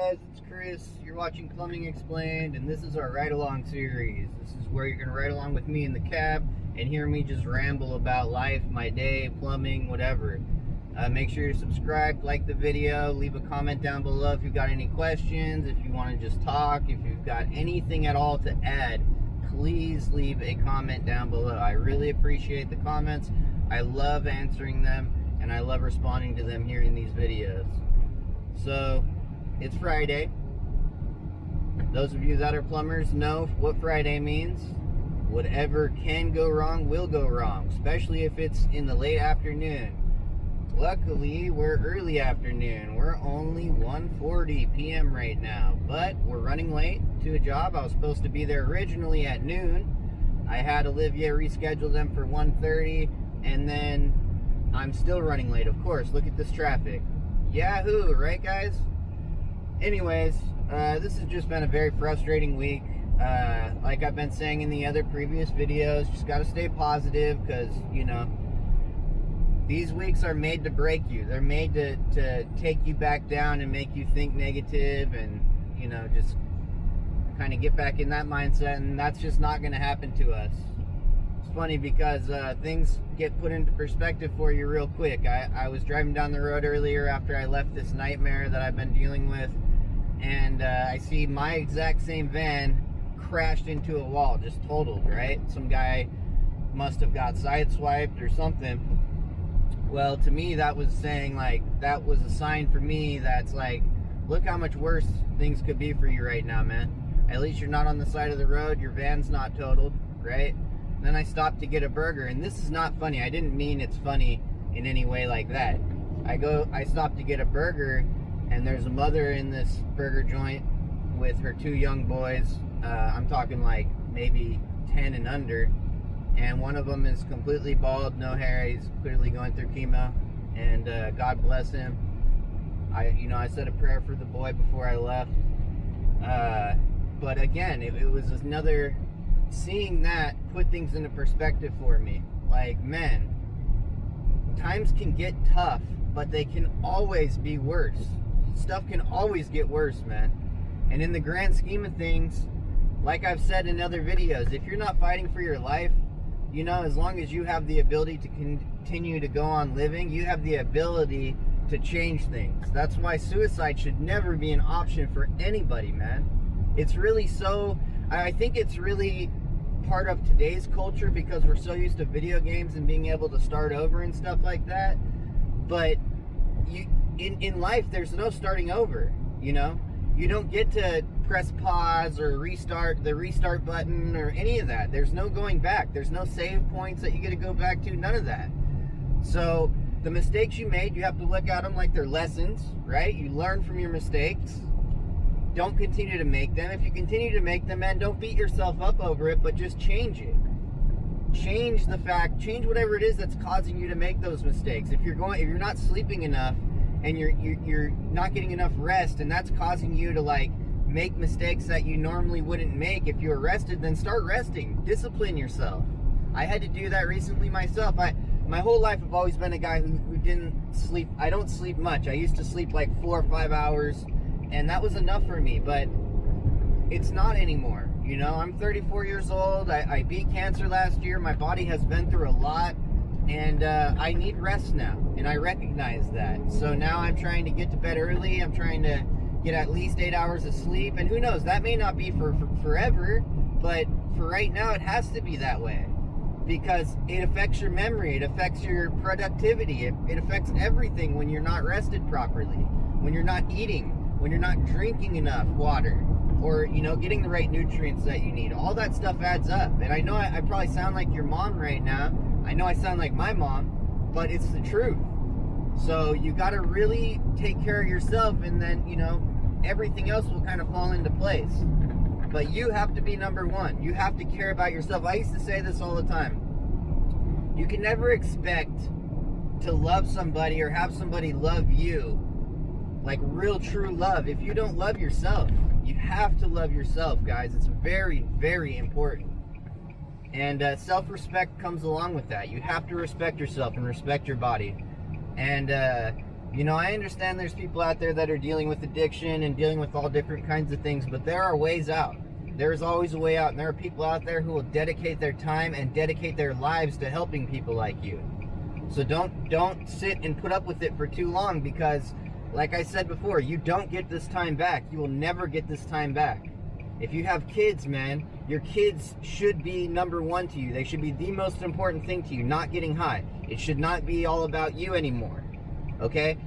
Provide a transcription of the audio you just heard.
Guys, it's Chris. You're watching Plumbing Explained, and this is our ride-along series. This is where you're going to ride along with me in the cab and hear me just ramble about life, my day, plumbing, whatever. Make sure you're subscribed, like the video, leave a comment down below if you've got any questions, if you want to just talk, if you've got anything at all to add, please leave a comment down below. I really appreciate the comments. I love answering them, and I love responding to them here in these videos. So, it's Friday. Those of you that are plumbers know what Friday means. Whatever can go wrong will go wrong, especially if it's in the late afternoon. Luckily, we're early afternoon. We're only 1:40 p.m. right now, but we're running late to a job. I was supposed to be there originally at noon. I had Olivia reschedule them for 1:30, and then I'm still running late, of course. Look at this traffic. Yahoo, right guys? Anyways, this has just been a very frustrating week. Like I've been saying in the other previous videos, just got to stay positive because, you know, these weeks are made to break you. They're made to take you back down and make you think negative and, you know, just kind of get back in that mindset, and that's just not going to happen to us. It's funny because things get put into perspective for you real quick. I was driving down the road earlier after I left this nightmare that I've been dealing with, and I see my exact same van crashed into a wall, just totaled, right? Some guy must have got sideswiped or something. Well, to me, that was saying, like, that was a sign for me that's like, look how much worse things could be for you right now, man. At least you're not on the side of the road, your van's not totaled, right? And then I stopped to get a burger, and this is not funny. I didn't mean it's funny in any way like that. I stopped to get a burger, and there's a mother in this burger joint with her two young boys. I'm talking like maybe 10 and under. And one of them is completely bald, no hair. He's clearly going through chemo, and God bless him. I said a prayer for the boy before I left. But again, it was another, seeing that put things into perspective for me. Like, man, times can get tough, but they can always be worse. Stuff can always get worse, man. And in the grand scheme of things, like I've said in other videos, if you're not fighting for your life, you know, as long as you have the ability to continue to go on living, you have the ability to change things. That's why suicide should never be an option for anybody, man. It's really so, I think it's really part of today's culture because we're so used to video games and being able to start over and stuff like that. But in life, there's no starting over, you know? You don't get to press pause or restart the restart button or any of that. There's no going back. There's no save points that you get to go back to. None of that. So the mistakes you made, you have to look at them like they're lessons, right? You learn from your mistakes. Don't continue to make them. If you continue to make them, man, don't beat yourself up over it, but just change it. Change the fact, change whatever it is that's causing you to make those mistakes. If you're not sleeping enough and you're not getting enough rest, and that's causing you to like make mistakes that you normally wouldn't make if you were rested, then start resting. Discipline yourself. I had to do that recently myself. My whole life I've always been a guy who didn't sleep. I don't sleep much. I used to sleep like 4 or 5 hours, and that was enough for me, but it's not anymore. You know, I'm 34 years old. I beat cancer last year. My body has been through a lot, and I need rest now, and I recognize that. So now I'm trying to get to bed early. I'm trying to get at least 8 hours of sleep, and who knows, that may not be for forever, but for right now it has to be that way because it affects your memory, it affects your productivity, it affects everything when you're not rested properly, when you're not eating, when you're not drinking enough water, or, you know, getting the right nutrients that you need. All that stuff adds up. And I know I probably sound like your mom right now. I know I sound like my mom, but it's the truth. So you got to really take care of yourself, and then, you know, everything else will kind of fall into place. But you have to be number one. You have to care about yourself. I used to say this all the time. You can never expect to love somebody or have somebody love you like real true love if you don't love yourself. You have to love yourself, guys. It's very, very important. And self-respect comes along with that. You have to respect yourself and respect your body. And You know, I understand there's people out there that are dealing with addiction and dealing with all different kinds of things, but there are ways out. There's always a way out, and there are people out there who will dedicate their time and dedicate their lives to helping people like you. So don't sit and put up with it for too long, because like I said before, you don't get this time back. You will never get this time back. If you have kids, man, your kids should be number one to you. They should be the most important thing to you, not getting high. It should not be all about you anymore. Okay?